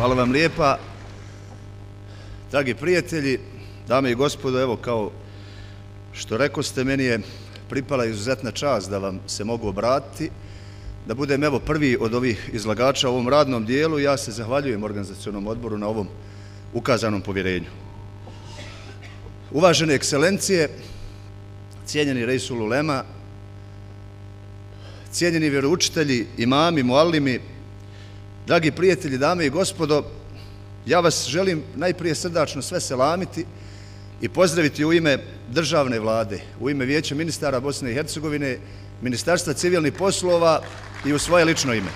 Hvala vam lijepa. Dragi prijatelji, dame i gospodo, evo kao što rekoste, meni je pripala izuzetna čast da vam se mogu obratiti, da budem evo prvi od ovih izlagača u ovom radnom dijelu. Ja se zahvaljujem organizacionom odboru na ovom ukazanom povjerenju. Uvažene ekscelencije, cijenjeni Reisul Ulema, cijenjeni vjeroučitelji, imami, muallimi, dragi prijatelji, dame i gospodo, ja vas želim najprije srdačno sve selamiti i pozdraviti u ime državne vlade, u ime Vijeća ministara Bosne i Hercegovine, Ministarstva civilnih poslova i u svoje lično ime.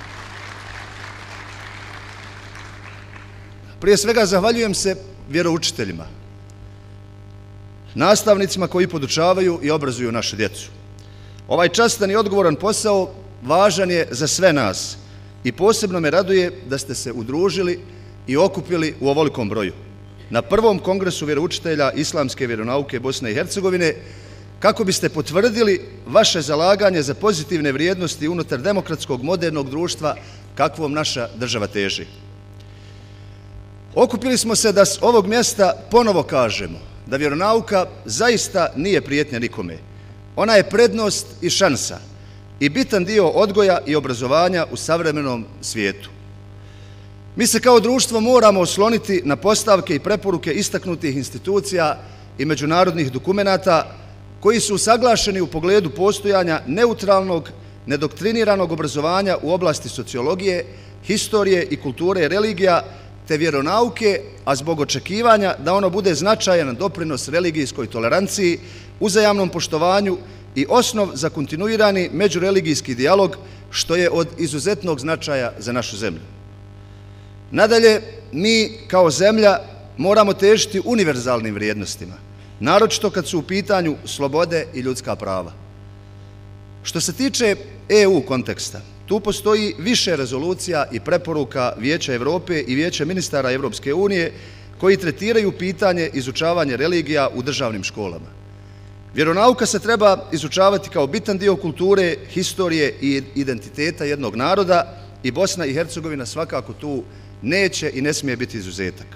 Prije svega zahvaljujem se vjeroučiteljima, nastavnicima koji podučavaju i obrazuju našu djecu. Ovaj častan i odgovoran posao važan je za sve nas i posebno me raduje da ste se udružili i okupili u ovolikom broju na prvom kongresu vjeroučitelja islamske vjeronauke Bosne i Hercegovine kako biste potvrdili vaše zalaganje za pozitivne vrijednosti unutar demokratskog modernog društva kakvom naša država teži. Okupili smo se da s ovog mjesta ponovo kažemo da vjeronauka zaista nije prijetnja nikome. Ona je prednost i šansa i bitan dio odgoja i obrazovanja u savremenom svijetu. Mi se kao društvo moramo osloniti na postavke i preporuke istaknutih institucija i međunarodnih dokumenata koji su usaglašeni u pogledu postojanja neutralnog, nedoktriniranog obrazovanja u oblasti sociologije, historije i kulture religija te vjeronauke, a zbog očekivanja da ono bude značajan doprinos religijskoj toleranciji, uzajamnom poštovanju i osnov za kontinuirani međureligijski dijalog, što je od izuzetnog značaja za našu zemlju. Nadalje, mi kao zemlja moramo težiti univerzalnim vrijednostima, naročito kad su u pitanju slobode i ljudska prava. Što se tiče EU konteksta, tu postoji više rezolucija i preporuka Vijeća Evrope i Vijeća ministara Evropske unije koji tretiraju pitanje izučavanja religija u državnim školama. Vjeronauka se treba izučavati kao bitan dio kulture, historije i identiteta jednog naroda i Bosna i Hercegovina svakako tu neće i ne smije biti izuzetak.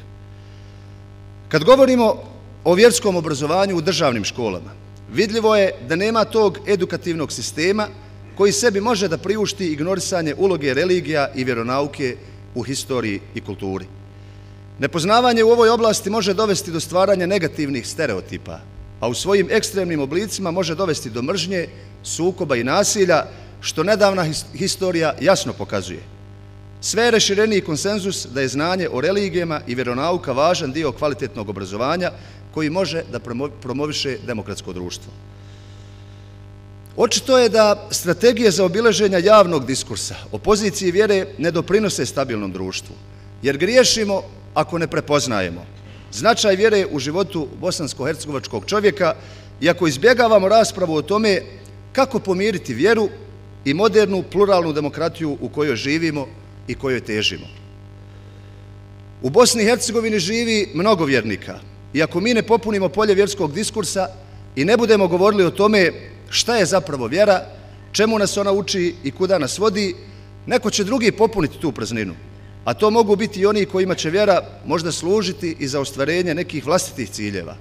Kad govorimo o vjerskom obrazovanju u državnim školama, vidljivo je da nema tog edukativnog sistema koji sebi može da priušti ignorisanje uloge religija i vjeronauke u historiji i kulturi. Nepoznavanje u ovoj oblasti može dovesti do stvaranja negativnih stereotipa, a u svojim ekstremnim oblicima može dovesti do mržnje, sukoba i nasilja, što nedavna historija jasno pokazuje. Sve je rašireniji konsenzus da je znanje o religijama i vjeronauka važan dio kvalitetnog obrazovanja koji može da promoviše demokratsko društvo. Očito je da strategije za obilaženja javnog diskursa o poziciji vjere ne doprinose stabilnom društvu, jer griješimo ako ne prepoznajemo značaj vjere u životu bosansko-hercegovačkog čovjeka i ako izbjegavamo raspravu o tome kako pomiriti vjeru i modernu pluralnu demokratiju u kojoj živimo i kojoj težimo. U Bosni i Hercegovini živi mnogo vjernika i ako mi ne popunimo polje vjerskog diskursa i ne budemo govorili o tome šta je zapravo vjera, čemu nas ona uči i kuda nas vodi, neko će drugi popuniti tu prazninu, a to mogu biti i oni kojima će vjera možda služiti i za ostvarenje nekih vlastitih ciljeva.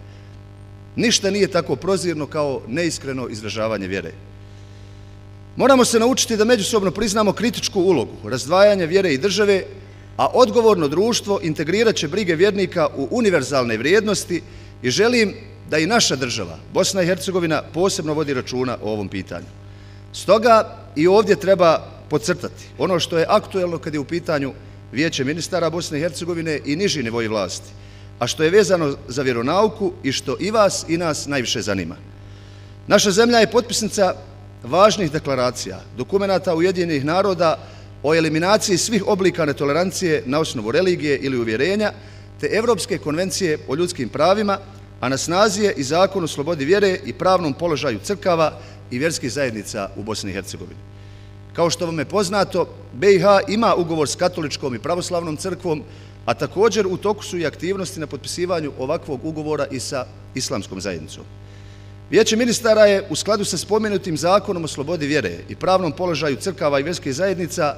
Ništa nije tako prozirno kao neiskreno izražavanje vjere. Moramo se naučiti da međusobno priznamo kritičku ulogu, razdvajanje vjere i države, a odgovorno društvo integrirat će brige vjernika u univerzalne vrijednosti i želim da i naša država, Bosna i Hercegovina, posebno vodi računa o ovom pitanju. Stoga i ovdje treba podcrtati ono što je aktuelno kad je u pitanju Vijeće ministara Bosne i Hercegovine i niži nivoji vlasti, a što je vezano za vjeronauku i što i vas i nas najviše zanima. Naša zemlja je potpisnica važnih deklaracija, dokumenata Ujedinjenih naroda o eliminaciji svih oblika netolerancije na osnovu religije ili uvjerenja, te Evropske konvencije o ljudskim pravima, a na snazi je i Zakon o slobodi vjere i pravnom položaju crkava i vjerskih zajednica u Bosni i Hercegovini. Kao što vam je poznato, BiH ima ugovor s katoličkom i pravoslavnom crkvom, a također u toku su i aktivnosti na potpisivanju ovakvog ugovora i sa islamskom zajednicom. Vijeće ministara je u skladu sa spomenutim Zakonom o slobodi vjere i pravnom položaju crkava i vjerskih zajednica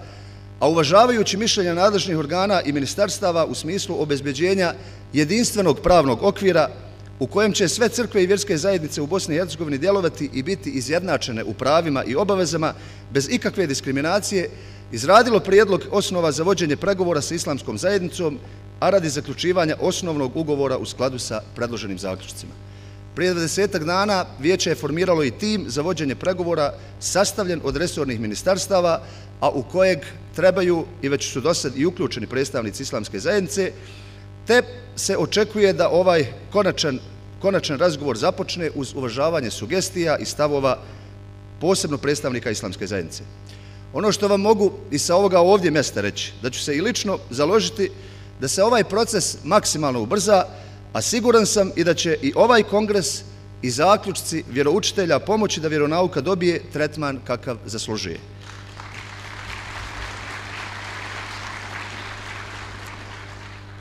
a uvažavajući mišljenja nadležnih organa i ministarstava u smislu obezbeđenja jedinstvenog pravnog okvira u kojem će sve crkve i vjerske zajednice u Bosni i Hercegovini djelovati i biti izjednačene u pravima i obavezama bez ikakve diskriminacije, izradilo prijedlog osnova za vođenje pregovora sa islamskom zajednicom, a radi zaključivanja osnovnog ugovora u skladu sa predloženim zaključcima. Prije 20 dana Vijeće je formiralo i tim za vođenje pregovora sastavljen od resornih ministarstava, a u kojeg trebaju i već su dosad i uključeni predstavnici islamske zajednice, te se očekuje da ovaj konačan razgovor započne uz uvažavanje sugestija i stavova posebno predstavnika islamske zajednice. Ono što vam mogu i sa ovoga ovdje mjesta reći, da ću se i lično založiti da se ovaj proces maksimalno ubrza, a siguran sam i da će i ovaj kongres i zaključci vjeroučitelja pomoći da vjeronauka dobije tretman kakav zaslužuje.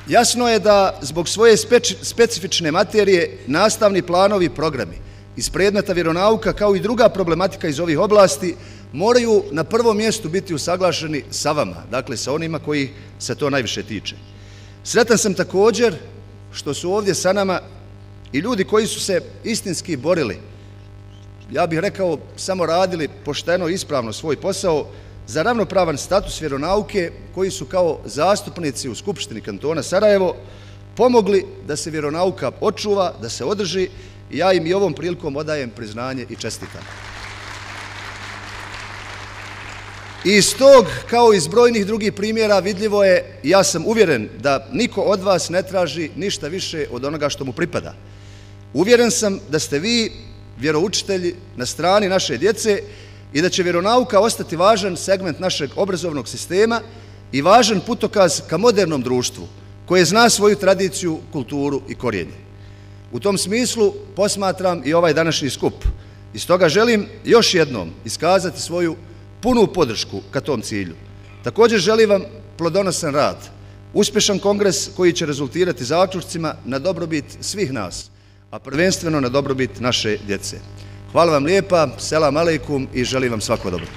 Jasno je da zbog svoje specifične materije nastavni planovi i programi iz predmeta vjeronauka kao i druga problematika iz ovih oblasti moraju na prvom mjestu biti usaglašeni sa vama, dakle sa onima koji se to najviše tiče. Sretan sam također što su ovdje sa nama i ljudi koji su se istinski borili, ja bih rekao samo radili pošteno i ispravno svoj posao za ravnopravan status vjeronauke, koji su kao zastupnici u Skupštini kantona Sarajevo pomogli da se vjeronauka očuva, da se održi, i ja im i ovom prilikom odajem priznanje i čestitam. I iz tog, kao iz brojnih drugih primjera, vidljivo je, ja sam uvjeren da niko od vas ne traži ništa više od onoga što mu pripada. Uvjeren sam da ste vi, vjeroučitelji, na strani naše djece i da će vjeronauka ostati važan segment našeg obrazovnog sistema i važan putokaz ka modernom društvu koje zna svoju tradiciju, kulturu i korijenje. U tom smislu posmatram i ovaj današnji skup i stoga želim još jednom iskazati svoju punu podršku ka tom cilju. Također želim vam plodonosan rad, uspješan kongres koji će rezultirati zaključcima na dobrobit svih nas, a prvenstveno na dobrobit naše djece. Hvala vam lijepa, selam aleikum i želim vam svako dobro.